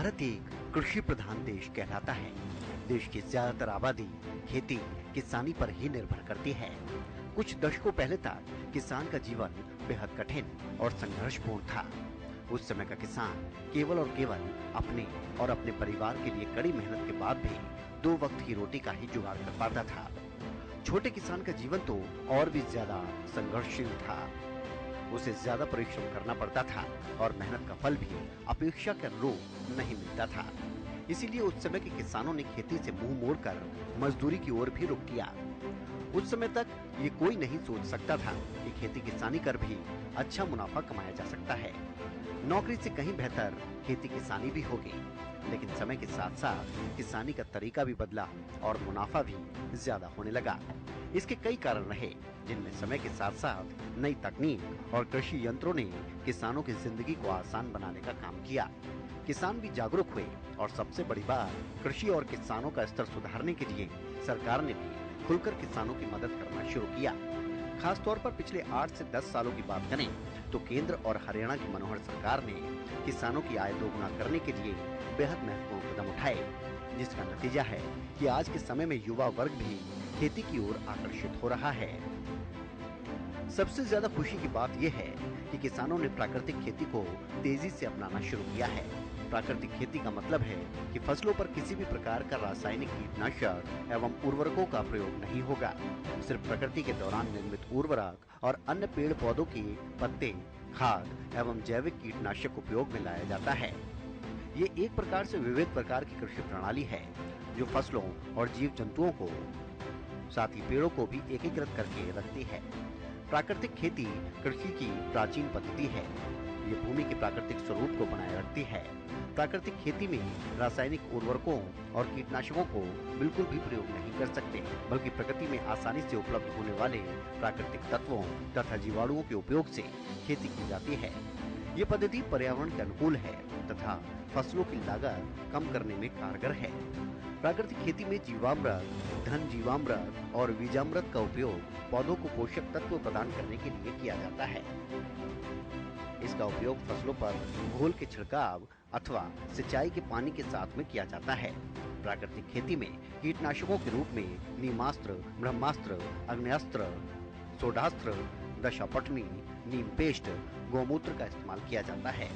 भारत एक कृषि प्रधान देश कहलाता है। देश की ज्यादातर आबादी खेती किसानी पर ही निर्भर करती है। कुछ दशकों पहले तक किसान का जीवन बेहद कठिन और संघर्षपूर्ण था। उस समय का किसान केवल और केवल अपने और अपने परिवार के लिए कड़ी मेहनत के बाद भी 2 वक्त की रोटी का ही जुगाड़ कर पाता था। छोटे किसान का जीवन तो और भी ज्यादा संघर्षशील था। उसे ज्यादा परिश्रम करना पड़ता था और मेहनत का फल भी अपेक्षा के अनुरूप नहीं मिलता था। इसीलिए उस समय के किसानों ने खेती से मुंह मोड़कर मजदूरी की ओर भी रुख किया। उस समय तक ये कोई नहीं सोच सकता था कि खेती किसानी कर भी अच्छा मुनाफा कमाया जा सकता है। नौकरी से कहीं बेहतर खेती किसानी भी होगी। लेकिन समय के साथ साथ किसानी का तरीका भी बदला और मुनाफा भी ज्यादा होने लगा। इसके कई कारण रहे, जिनमें समय के साथ साथ नई तकनीक और कृषि यंत्रों ने किसानों की जिंदगी को आसान बनाने का काम किया। किसान भी जागरूक हुए और सबसे बड़ी बात, कृषि और किसानों का स्तर सुधारने के लिए सरकार ने भी खुलकर किसानों की मदद करना शुरू किया। खासतौर पर पिछले 8 से 10 सालों की बात करें तो केंद्र और हरियाणा की मनोहर सरकार ने किसानों की आय दोगुना करने के लिए बेहद महत्वपूर्ण कदम उठाए, जिसका नतीजा है कि आज के समय में युवा वर्ग भी खेती की ओर आकर्षित हो रहा है। सबसे ज्यादा खुशी की बात यह है कि किसानों ने प्राकृतिक खेती को तेजी से अपनाना शुरू किया है। प्राकृतिक खेती का मतलब है कि फसलों पर किसी भी प्रकार का रासायनिक कीटनाशक एवं उर्वरकों का प्रयोग नहीं होगा। सिर्फ प्रकृति के दौरान निर्मित उर्वरक और अन्य पेड़ पौधों के पत्ते, खाद एवं जैविक कीटनाशक उपयोग में लाया जाता है। ये एक प्रकार से विविध प्रकार की कृषि प्रणाली है जो फसलों और जीव जंतुओं को साथ ही पेड़ों को भी एकीकृत करके रखती है। प्राकृतिक खेती कृषि की प्राचीन पद्धति है। ये भूमि के प्राकृतिक स्वरूप को बनाए रखती है। प्राकृतिक खेती में रासायनिक उर्वरकों और कीटनाशकों को बिल्कुल भी प्रयोग नहीं कर सकते, बल्कि प्रकृति में आसानी से उपलब्ध होने वाले प्राकृतिक तत्वों तथा जीवाणुओं के उपयोग से खेती की जाती है। ये पद्धति पर्यावरण के अनुकूल है तथा फसलों की लागत कम करने में कारगर है। प्राकृतिक खेती में जीवामृत, धन जीवामृत और बीजामृत का उपयोग पौधों को पोषक तत्व प्रदान करने के लिए किया जाता है। इसका उपयोग फसलों पर घोल के छिड़काव अथवा सिंचाई के पानी के साथ में किया जाता है। प्राकृतिक खेती में कीटनाशकों के रूप में नीमास्त्र, ब्रह्मास्त्र, अग्नेयास्त्र, सोडास्त्र, दशापटनी, नीम पेस्ट, गौमूत्र का इस्तेमाल किया जाता है।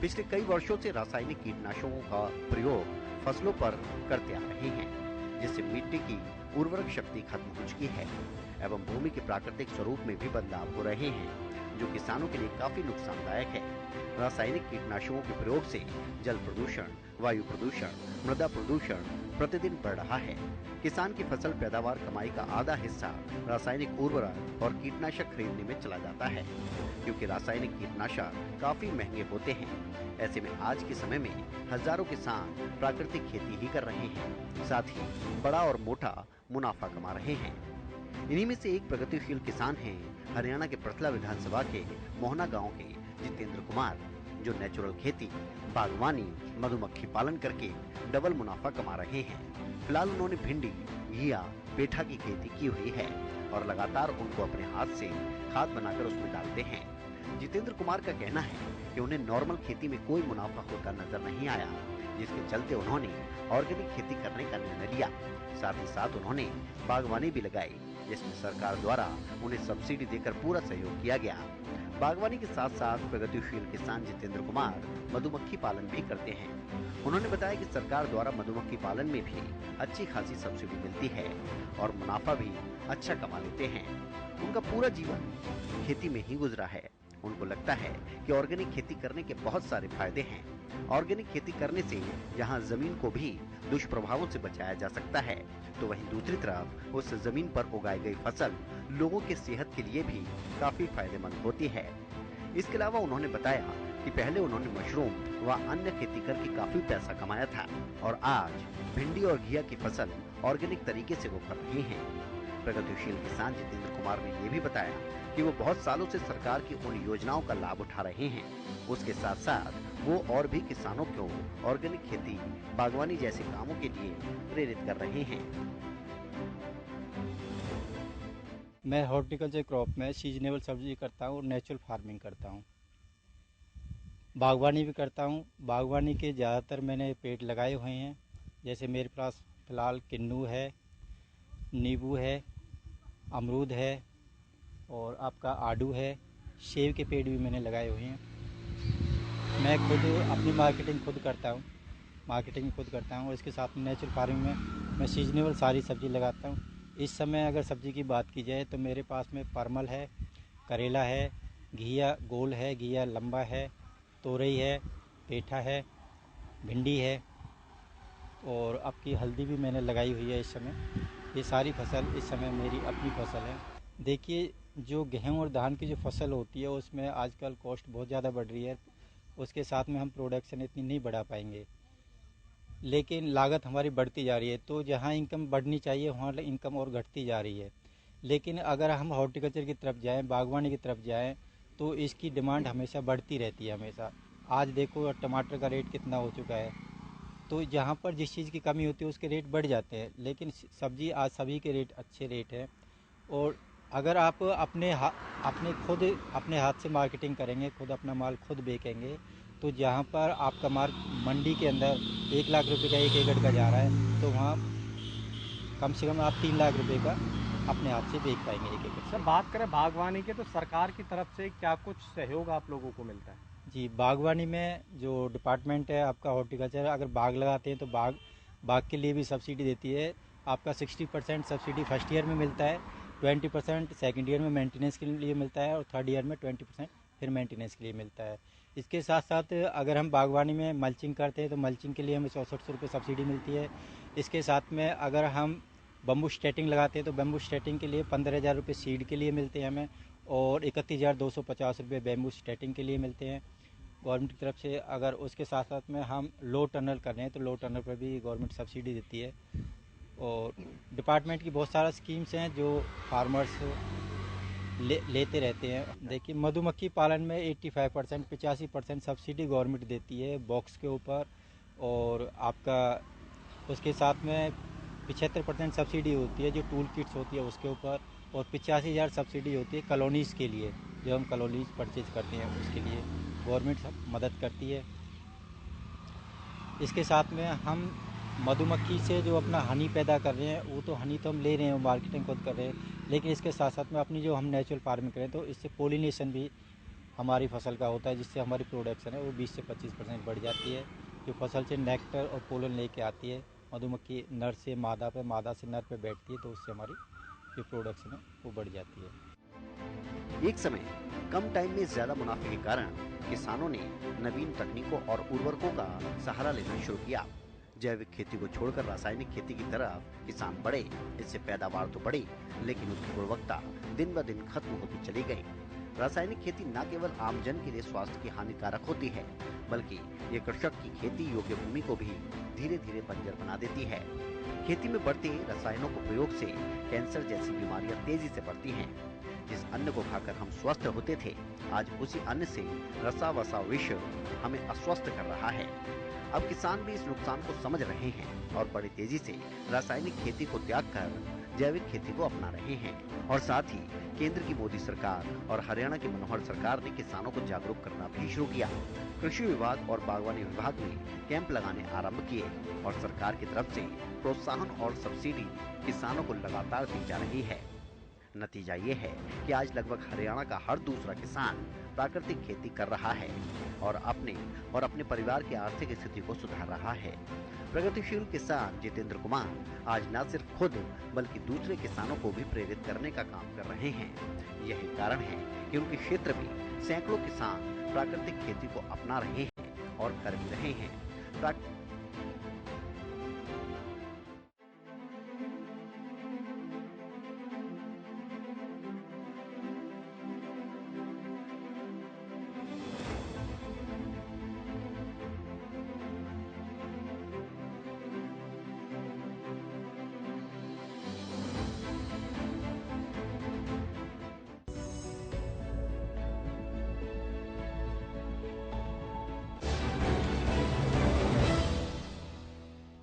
पिछले कई वर्षों से रासायनिक कीटनाशकों का प्रयोग फसलों पर करते आ रहे हैं, जिससे मिट्टी की उर्वरक शक्ति खत्म हो चुकी है एवं भूमि के प्राकृतिक स्वरूप में भी बदलाव हो रहे हैं, जो किसानों के लिए काफी नुकसानदायक है। रासायनिक कीटनाशकों के प्रयोग से जल प्रदूषण, वायु प्रदूषण, मृदा प्रदूषण प्रतिदिन बढ़ रहा है। किसान की फसल पैदावार कमाई का आधा हिस्सा रासायनिक उर्वरक और कीटनाशक खरीदने में चला जाता है, क्योंकि रासायनिक कीटनाशक काफी महंगे होते हैं। ऐसे में आज के समय में हजारों किसान प्राकृतिक खेती ही कर रहे हैं, साथ ही बड़ा और मोटा मुनाफा कमा रहे हैं। इन्हीं में से एक प्रगतिशील किसान हैं हरियाणा के पृथला विधानसभा के मोहना गांव के जितेंद्र कुमार, जो नेचुरल खेती, बागवानी, मधुमक्खी पालन करके डबल मुनाफा कमा रहे हैं। फिलहाल उन्होंने भिंडी, घिया, पेठा की खेती की हुई है और लगातार उनको अपने हाथ से खाद बनाकर उसमें डालते हैं। जितेंद्र कुमार का कहना है कि उन्हें नॉर्मल खेती में कोई मुनाफा होता नजर नहीं आया, जिसके चलते उन्होंने ऑर्गेनिक खेती करने का निर्णय लिया। साथ ही साथ उन्होंने बागवानी भी लगाई, जिसमें सरकार द्वारा उन्हें सब्सिडी देकर पूरा सहयोग किया गया। बागवानी के साथ साथ प्रगतिशील किसान जितेंद्र कुमार मधुमक्खी पालन भी करते हैं। उन्होंने बताया कि सरकार द्वारा मधुमक्खी पालन में भी अच्छी खासी सब्सिडी मिलती है और मुनाफा भी अच्छा कमा लेते हैं। उनका पूरा जीवन खेती में ही गुजरा है। उनको लगता है कि ऑर्गेनिक खेती करने के बहुत सारे फायदे हैं। ऑर्गेनिक खेती करने से जहां जमीन को भी दुष्प्रभावों से बचाया जा सकता है, तो वहीं दूसरी तरफ उस जमीन पर उगाई गई फसल लोगों की सेहत के लिए भी काफी फायदेमंद होती है। इसके अलावा उन्होंने बताया कि पहले उन्होंने मशरूम व अन्य खेती करके काफी पैसा कमाया था और आज भिंडी और घिया की फसल ऑर्गेनिक तरीके से वो कर रहे हैं। प्रगतिशील किसान जितेंद्र कुमार ने ये भी बताया कि वो बहुत सालों से सरकार की उन योजनाओं का लाभ उठा रहे हैं। उसके साथ साथ वो और भी किसानों को ऑर्गेनिक खेती, बागवानी जैसे कामों के लिए प्रेरित कर रहे हैं। मैं हॉर्टिकल्चर क्रॉप में सीजनेबल सब्जी करता हूँ और नेचुरल फार्मिंग करता हूँ। बागवानी भी करता हूँ। बागवानी के ज़्यादातर मैंने पेड़ लगाए हुए हैं। जैसे मेरे पास फ़िलहाल किन्नू है, नींबू है, अमरूद है और आपका आड़ू है। सेब के पेड़ भी मैंने लगाए हुए हैं। मैं खुद अपनी मार्केटिंग खुद करता हूँ। और इसके साथ में नेचुरल फार्मिंग में मैं सीजनेबल सारी सब्ज़ी लगाता हूँ। इस समय अगर सब्ज़ी की बात की जाए तो मेरे पास में परमल है, करेला है, घिया गोल है, घिया लंबा है, तोरई है, पेठा है, भिंडी है और आपकी हल्दी भी मैंने लगाई हुई है इस समय। ये सारी फसल इस समय मेरी अपनी फसल है। देखिए, जो गेहूँ और धान की जो फसल होती है उसमें आजकल कॉस्ट बहुत ज़्यादा बढ़ रही है। उसके साथ में हम प्रोडक्शन इतनी नहीं बढ़ा पाएंगे, लेकिन लागत हमारी बढ़ती जा रही है। तो जहाँ इनकम बढ़नी चाहिए वहाँ इनकम और घटती जा रही है। लेकिन अगर हम हॉर्टिकल्चर की तरफ जाएँ, बागवानी की तरफ जाएँ, तो इसकी डिमांड हमेशा बढ़ती रहती है हमेशा। आज देखो टमाटर का रेट कितना हो चुका है। तो जहाँ पर जिस चीज़ की कमी होती है उसके रेट बढ़ जाते हैं, लेकिन सब्जी आज सभी के रेट अच्छे रेट हैं। और अगर आप अपने खुद अपने हाथ से मार्केटिंग करेंगे, खुद अपना माल खुद बेचेंगे, तो जहाँ पर आपका माल मंडी के अंदर 1 लाख रुपए का 1 एकड़ का जा रहा है, तो वहाँ कम से कम आप 3 लाख रुपए का अपने हाथ से बेच पाएंगे 1 एकड़ सर, से। बात करें बागवानी के तो सरकार की तरफ से क्या कुछ सहयोग आप लोगों को मिलता है? जी, बागवानी में जो डिपार्टमेंट है आपका हॉर्टिकल्चर, अगर बाग लगाते हैं तो बाग के लिए भी सब्सिडी देती है। आपका 60% सब्सिडी फर्स्ट ईयर में मिलता है, 20% सेकेंड ईयर में मेंटेनेंस के लिए मिलता है और थर्ड ईयर में 20% फिर मेंटेनेंस के लिए मिलता है। इसके साथ साथ अगर हम बागवानी में मल्चिंग करते हैं तो मल्चिंग के लिए हमें 6400 रुपये सब्सिडी मिलती है। इसके साथ में अगर हम बम्बू स्टेटिंग लगाते हैं तो बम्बू स्टेटिंग के लिए 15,000 रुपये सीड के लिए मिलते हैं हमें और 31,250 रुपये बैम्बू स्टेटिंग के लिए मिलते हैं गवर्नमेंट की तरफ से। अगर उसके साथ साथ में हम लो टनल कर रहे हैं तो लो टनल पर भी गवर्नमेंट सब्सिडी देती है। और डिपार्टमेंट की बहुत सारा स्कीम्स हैं जो फार्मर्स लेते रहते हैं। देखिए, मधुमक्खी पालन में 85% 85% सब्सिडी गवर्नमेंट देती है बॉक्स के ऊपर। और आपका उसके साथ में 75% सब्सिडी होती है जो टूल किट्स होती है उसके ऊपर। और 85,000 सब्सिडी होती है कॉलोनीज़ के लिए, जो हम कॉलोनीज़ परचेज करते हैं उसके लिए गवर्नमेंट सब मदद करती है। इसके साथ में हम मधुमक्खी से जो अपना हनी पैदा कर रहे हैं, वो तो हनी तो हम ले रहे हैं, मार्केटिंग खुद कर रहे हैं, लेकिन इसके साथ साथ में अपनी जो हम नेचुरल फार्मिंग करें तो इससे पोलिनेशन भी हमारी फसल का होता है, जिससे हमारी प्रोडक्शन है वो 20 से 25% बढ़ जाती है। जो फसल से नेक्टर और पोलन लेके आती है, मधुमक्खी नर से मादा पे, मादा से नर पे बैठती है, तो उससे हमारी जो प्रोडक्शन है वो बढ़ जाती है। एक समय कम टाइम में ज्यादा मुनाफे के कारण किसानों ने नवीन तकनीकों और उर्वरकों का सहारा लेना शुरू किया। जैविक खेती को छोड़कर रासायनिक खेती की तरफ किसान बढ़े। इससे पैदावार तो बढ़ी, लेकिन उसकी गुणवत्ता दिन ब दिन खत्म होती चली गई। रासायनिक खेती न केवल आमजन के लिए स्वास्थ्य की हानिकारक होती है, बल्कि ये कृषक की खेती योग्य भूमि को भी धीरे धीरे बंजर बना देती है। खेती में बढ़ते रसायनों के प्रयोग से कैंसर जैसी बीमारियां तेजी से बढ़ती हैं। जिस अन्न को खाकर हम स्वस्थ होते थे, आज उसी अन्न से रसा वसा विष हमें अस्वस्थ कर रहा है। अब किसान भी इस नुकसान को समझ रहे हैं और बड़ी तेजी से रासायनिक खेती को त्याग कर जैविक खेती को अपना रहे हैं। और साथ ही केंद्र की मोदी सरकार और हरियाणा की मनोहर सरकार ने किसानों को जागरूक करना भी शुरू किया। कृषि विभाग और बागवानी विभाग ने कैंप लगाने आरंभ किए और सरकार की तरफ से प्रोत्साहन और सब्सिडी किसानों को लगातार दी जा रही है। नतीजा ये है कि आज लगभग हरियाणा का हर दूसरा किसान प्राकृतिक खेती कर रहा है और अपने परिवार की आर्थिक स्थिति को सुधार रहा है। प्रगतिशील किसान जितेंद्र कुमार आज न सिर्फ खुद बल्कि दूसरे किसानों को भी प्रेरित करने का काम कर रहे हैं। यही कारण है कि उनके क्षेत्र में सैकड़ों किसान प्राकृतिक खेती को अपना रहे हैं और कर भी रहे हैं।